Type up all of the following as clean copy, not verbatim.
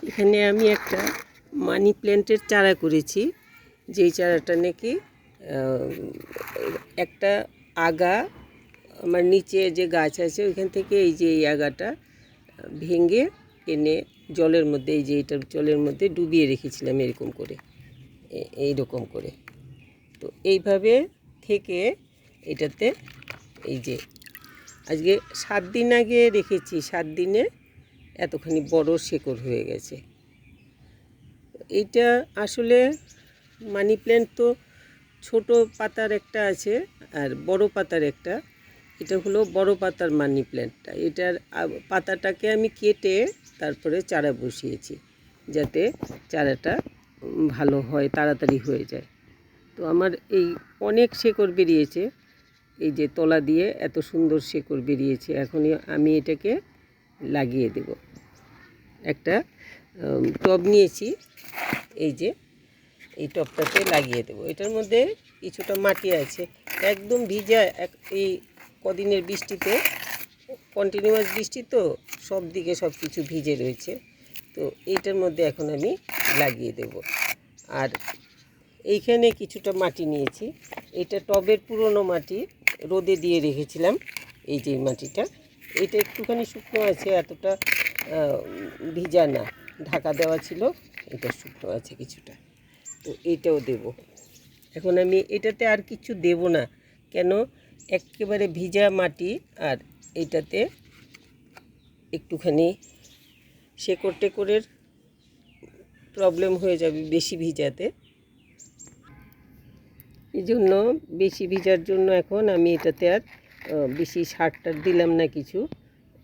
এখানে আমি একটা মানি প্ল্যান্টের চারা করেছি, যেই চারাটা নাকি একটা আগা আমার নিচে যে গাছ আছে ওইখান থেকে এই যে এই আগাটা ভেঙে এনে জলের মধ্যে, এই যে এটা জলের মধ্যে ডুবিয়ে রেখেছিলাম এরকম করে, এইরকম করে। তো এইভাবে থেকে এটাতে এই যে আজকে 7 দিন আগে রেখেছি, 7 দিনে এতখানি বড় শেকড় হয়ে গেছে। এইটা আসলে মানি প্ল্যান্ট তো ছোট পাতার একটা আছে আর বড় পাতার একটা, এটা হলো বড় পাতার মানি প্ল্যান্টটা। এটার পাতাটাকে আমি কেটে তারপরে চারা বসিয়েছি, যাতে চারাটা ভালো হয়, তাড়াতাড়ি হয়ে যায়। তো আমার এই অনেক শেকড় বেরিয়েছে, এই যে তলা দিয়ে এত সুন্দর শেকড় বেরিয়েছে। এখনই আমি এটাকে লাগিয়ে দেব। একটা টব নিয়েছি, এই যে এই টবটাতে লাগিয়ে দেব। এটার মধ্যে কিছুটা মাটি আছে, একদম ভিজা। এই কদিনের বৃষ্টিতে, কন্টিনিউয়াস বৃষ্টি তো সব দিকে সব কিছু ভিজে রয়েছে। তো এইটার মধ্যে এখন আমি লাগিয়ে দেব। আর এইখানে কিছুটা মাটি নিয়েছি, এটা টবের পুরনো মাটি, রোদে দিয়ে রেখেছিলাম। এই যে মাটিটা, এটা একটুখানি শুকনো আছে, এতটা ভিজা না, ঢাকা দেওয়া ছিল, এটা শুকনো আছে কিছুটা। তো এইটাও দেব। এখন আমি এটাতে আর কিছু দেব না, কেন একেবারে ভিজা মাটি, আর এটাতে একটুখানি শেকড় টেকড়ের প্রবলেম হয়ে যাবে বেশি ভিজাতে। এই জন্য বেশি ভিজার জন্য এখন আমি এটাতে আর বেশি সার টার দিলাম না কিছু।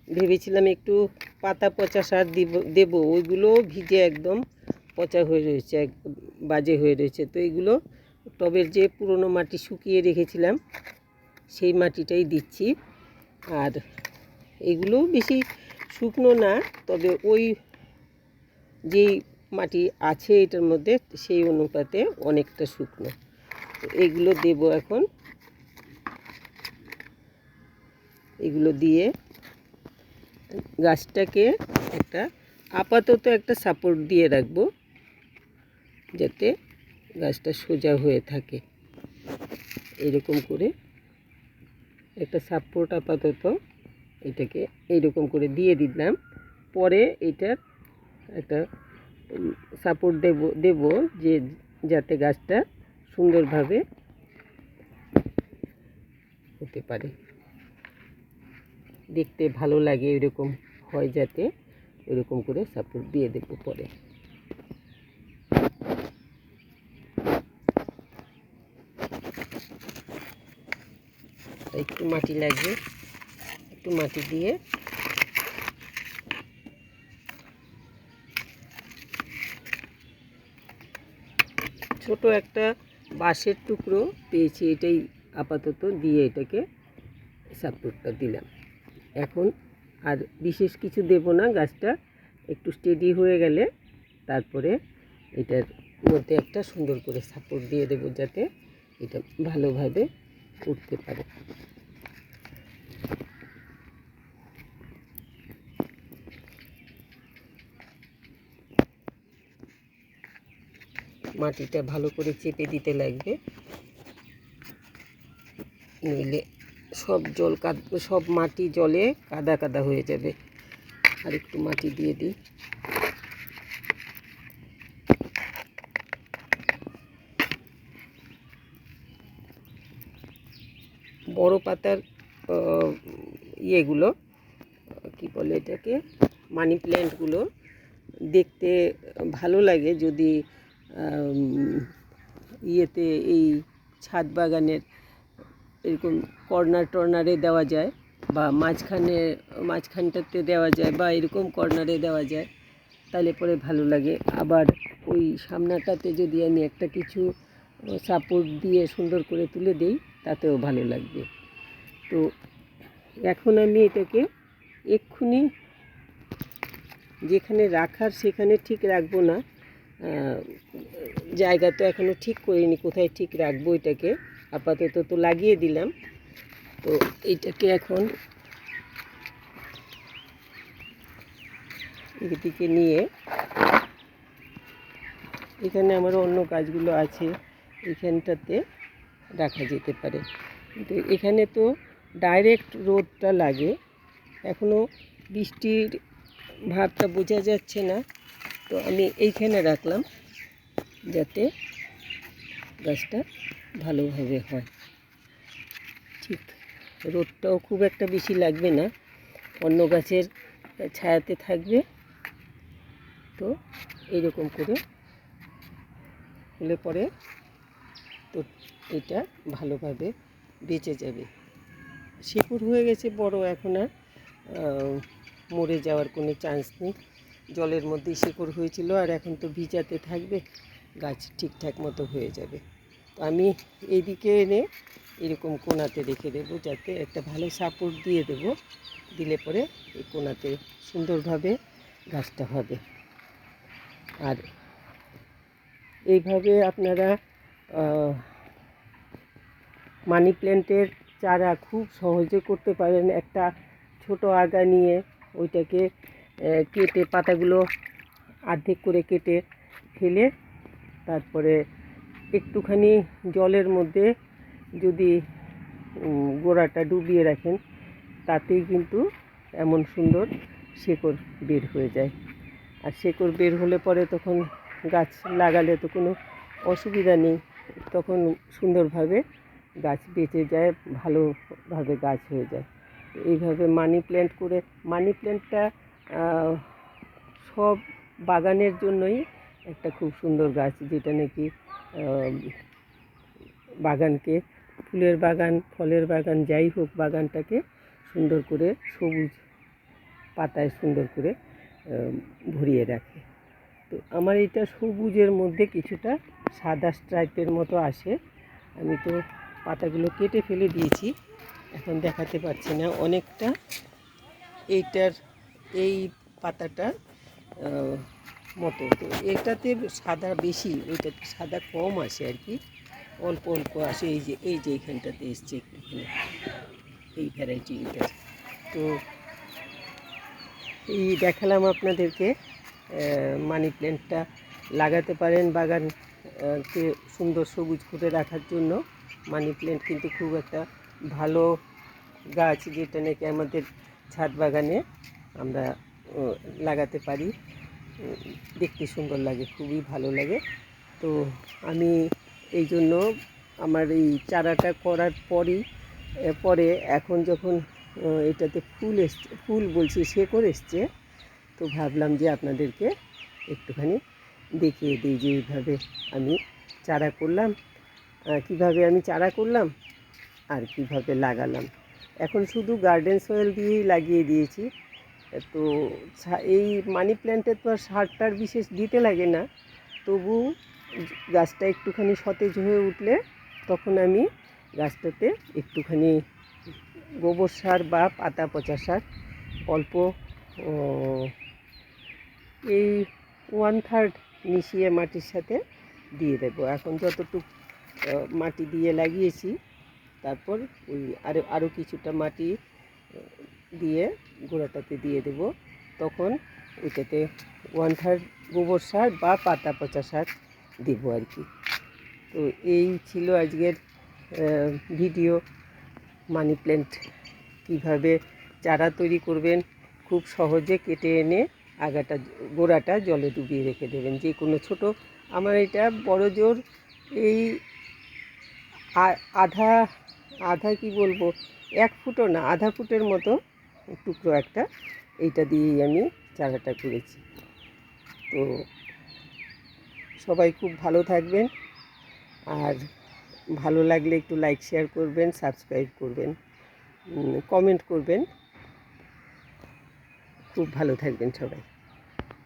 ভেবেছিলাম একটু পাতা পচা সার দেব, ওইগুলো ভিজে একদম পচা হয়ে রয়েছে, বাজে হয়ে রয়েছে। তো এইগুলো টবের যে পুরনো মাটি শুকিয়ে রেখেছিলাম সেই মাটিটাই দিচ্ছি। আর এগুলো বেশি শুকনো না, তবে ওই যেই মাটি আছে এটার মধ্যে সেই অনুপাতে অনেকটা শুকনো। তো এগুলো দেব এখন। এগুলো দিয়ে গাছটাকে একটা আপাতত একটা সাপোর্ট দিয়ে রাখবো, যাতে গাছটা সোজা হয়ে থাকে। এরকম করে একটা সাপোর্ট আপাতত এটাকে এইরকম করে দিয়ে দিলাম। পরে এটার একটা সাপোর্ট দেব যে যাতে গাছটা সুন্দরভাবে হতে পারে, দেখতে ভালো লাগে, এরকম হয় যাতে, এরকম করে সাপোর্ট দিয়ে দেব। পরে একটু মাটি লাগবে, একটু মাটি দিয়ে ছোট একটা বাঁশের টুকরো পেয়েছি, এটাই আপাতত দিয়ে এটাকে সাপোর্টটা দিলাম। এখন আর বিশেষ কিছু দেব না, গাছটা একটু স্টেডি হয়ে গেলে তারপরে এটার মধ্যে একটা সুন্দর করে সাপোর্ট দিয়ে দেব, যাতে এটা ভালোভাবে উঠতে পারে। মাটিটা ভালো করে চেপে দিতে লাগবে, নইলে সব মাটি জলে কাদা কাদা হয়ে যাবে। আর একটু মাটি দিয়ে দিই। বড় পাতার ইয়েগুলো কি বলে এটাকে, মানি প্ল্যান্টগুলো দেখতে ভালো লাগে যদি ইয়েতে এই ছাদ বাগানের এরকম কর্নারে দেওয়া যায়, বা মাঝখানটাতে দেওয়া যায়, বা এরকম কর্নারে দেওয়া যায়, তাহলে পরে ভালো লাগে। আবার ওই সামনাটাতে যদি আমি একটা কিছু সাপোর্ট দিয়ে সুন্দর করে তুলে দেই, তাতেও ভালো লাগবে। তো এখন আমি এটাকে এক্ষুনি যেখানে রাখার সেখানে ঠিক রাখবো না, জায়গা তো এখনও ঠিক করিনি কোথায় ঠিক রাখবো এটাকে। আপাতত তো লাগিয়ে দিলাম। তো এইটাকে এখন এদিকে নিয়ে এখানে আমার অন্য গাছগুলো আছে, এখানটাতে রাখা যেতে পারে। কিন্তু এখানে তো ডাইরেক্ট রোদটা লাগে, এখনও বৃষ্টির ভাবটা বোঝা যাচ্ছে না, তো আমি এইখানে রাখলাম যাতে গাছটা ভালোভাবে হয়। ঠিক, রোদটাও খুব একটা বেশি লাগবে না, অন্য গাছের ছায়াতে থাকবে। তো এইরকম করে হলে পরে তো এটা ভালোভাবে বেঁচে যাবে। শিকড় হয়ে গেছে বড়, এখন আর মরে যাওয়ার কোনো চান্স নেই। জলের মধ্যেই শিকড় হয়েছিল, আর এখন তো ভিজাতে থাকবে, গাছ ঠিকঠাক মতো হয়ে যাবে। তো আমি এইদিকে এনে এরকম কোণাতে রেখে দেবো, যাতে একটা ভালো সাপোর্ট দিয়ে দেবো, দিলে পরে এই কোণাতে সুন্দরভাবে গাছটা হবে। আর এইভাবে আপনারা মানি প্ল্যান্টের চারা খুব সহজে করতে পারেন। একটা ছোট আগা নিয়ে ওইটাকে কেটে, পাতাগুলো অর্ধেক করে কেটে ফেলে তারপরে একটুখানি জলের মধ্যে যদি গোড়াটা ডুবিয়ে রাখেন, তাতেই কিন্তু এমন সুন্দর শেকড় বের হয়ে যায়। আর শেকড় বের হলে পরে তখন গাছ লাগালে তো কোনো অসুবিধা নেই, তখন সুন্দরভাবে গাছ বেঁচে যায়, ভালোভাবে গাছ হয়ে যায়। এইভাবে মানি প্ল্যান্ট করে, মানি প্ল্যান্টটা সব বাগানের জন্যই একটা খুব সুন্দর গাছ, যেটা নাকি বাগানকে, ফুলের বাগান, ফলের বাগান, যাই হোক, বাগানটাকে সুন্দর করে সবুজ পাতায় সুন্দর করে ভরিয়ে রাখে। তো আমার এটা সবুজের মধ্যে কিছুটা সাদা স্ট্রাইপের মতো আসে। আমি তো পাতাগুলো কেটে ফেলে দিয়েছি, এখন দেখাতে পারছি না অনেকটা। এইটার এই পাতাটার মতো, তো এটাতে সাদা বেশি, ওইটাতে সাদা কম আসে আর কি, অল্প অল্প আসে। এই যে এইখানটাতে এসছে একটুখানি, এই ভ্যারাইটিটা। তো এই দেখালাম আপনাদেরকে, মানি প্ল্যান্টটা লাগাতে পারেন বাগানকে সুন্দর সবুজ করে রাখার জন্য। মানি প্ল্যান্ট কিন্তু খুব একটা ভালো গাছ, যেটা নাকি আমাদের ছাদ বাগানে আমরা লাগাতে পারি, দেখতে সুন্দর লাগে, খুবই ভালো লাগে। তো আমি এই জন্য আমার এই চারাটা করার পরে এখন যখন এটাতে ফুল বলছি শেকড় এসছে, তো ভাবলাম যে আপনাদেরকে একটুখানি দেখিয়ে দিই যে এইভাবে আমি চারা করলাম, কিভাবে আমি চারা করলাম আর কিভাবে লাগালাম। এখন শুধু গার্ডেন সয়েল দিয়েই লাগিয়ে দিয়েছি। তো এই মানি প্ল্যান্টে তো আর সারটার বিশেষ দিতে লাগে না, তবু গাছটা একটুখানি সতেজ হয়ে উঠলে তখন আমি গাছটাতে একটুখানি গোবর সার বা পাতা পচা সার অল্প এই 1/3 মিশিয়ে মাটির সাথে দিয়ে দেবো। এখন যতটুকু মাটি দিয়ে লাগিয়েছি, তারপর ওই আরও কিছুটা মাটি দিয়ে গোড়াটাতে দিয়ে দেব, তখন ওইটাতে 1/3 গোবর সার বা পাতা পচা সার দেবো আর কি। তো এই ছিল আজকের ভিডিও। মানি প্ল্যান্ট কীভাবে চারা তৈরি করবেন, খুব সহজে কেটে এনে গোড়াটা জলে ডুবিয়ে রেখে দেবেন। যে কোনো ছোট, আমার এটা বড় জোর এই আধা কি বলবো, 1 ফুটও না, আধা ফুটের মতো টুকরো একটা, এইটা দিয়েই আমি চারাটা করেছি। তো সবাই খুব ভালো থাকবেন, আর ভালো লাগলে একটু লাইক শেয়ার করবেন, সাবস্ক্রাইব করবেন, কমেন্ট করবেন। খুব ভালো থাকবেন সবাই।